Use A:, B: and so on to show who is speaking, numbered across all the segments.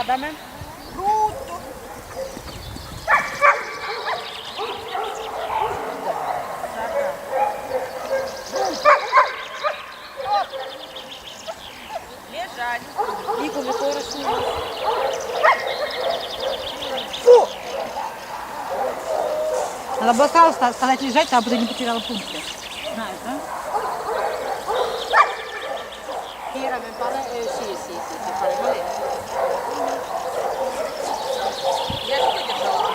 A: Садами.
B: Круто. Лежать.
A: Віку не хорошо.
B: Фу!
A: Надо было сразу сказать лежать, а потом не потеряла функцию. Знаешь, да? Кира, mi pare, sì, pare male.
B: Я не выдержала.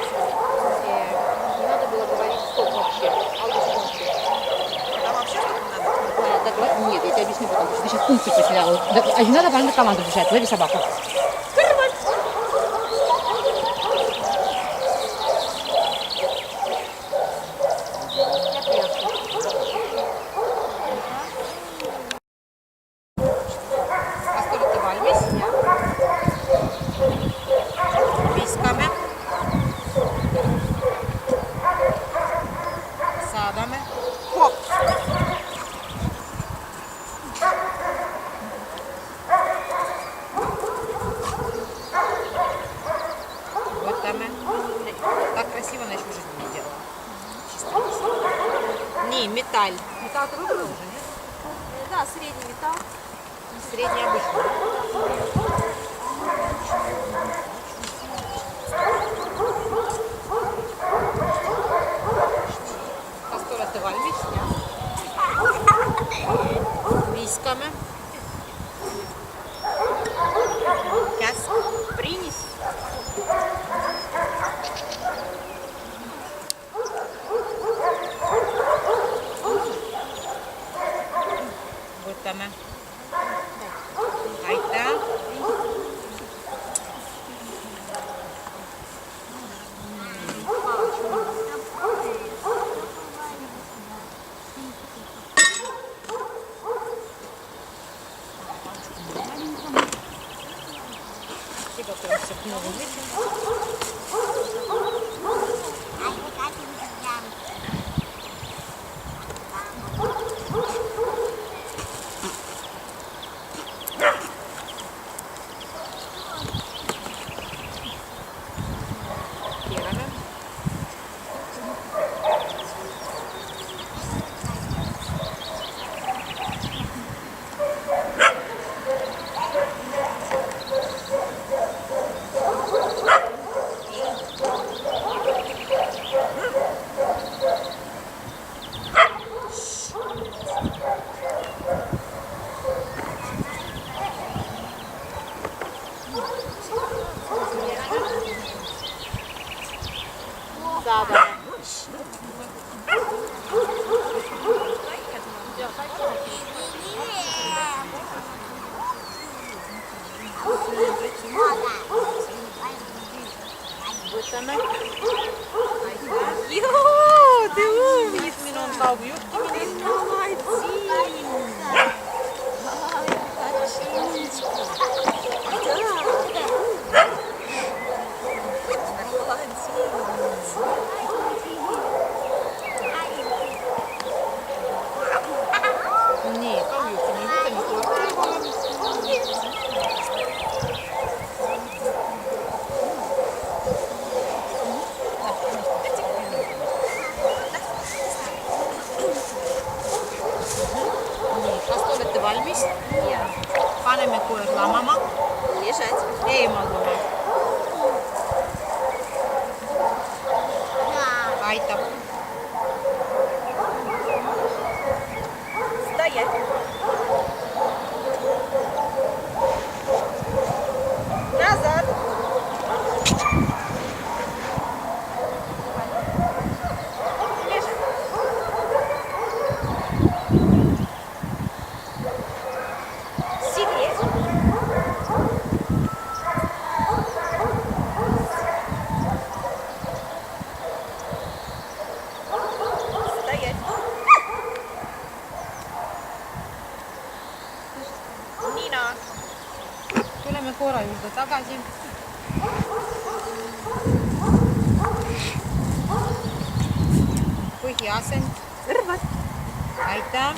A: Не надо было говорить стоп вообще, аудиофункции.
B: Там вообще что-то надо?
A: Нет, я тебе объясню потом, потому что ты сейчас функцию потеряла. А не надо правильно команду держать, лови собаку.
B: Садами. Хоп. Вот там. Так красиво она еще в жизни не делала. Чисто красиво. Не, металл. Металл ты выбрала уже, нет?
C: Да, средний металл.
B: Средний обычный. Касторити вальмість, військами. Сейчас принес. Вот там. Айта. Все готовимся к новому вечеру. Садами. Бутами. Йо, ти умніс, Мінонка, об'юшки мені. Ні, кав'юки, не буде ніколи. Кастолити вальмість. Пане Микола, мама.
C: Лежать.
B: Ей, малова. Айта.
C: Стоять. Назад. Сидеть. Стоять. Nina.
B: Tuleme korra juurde tagasi. Põhiasend.
C: Kõrvad.
B: Aitäh.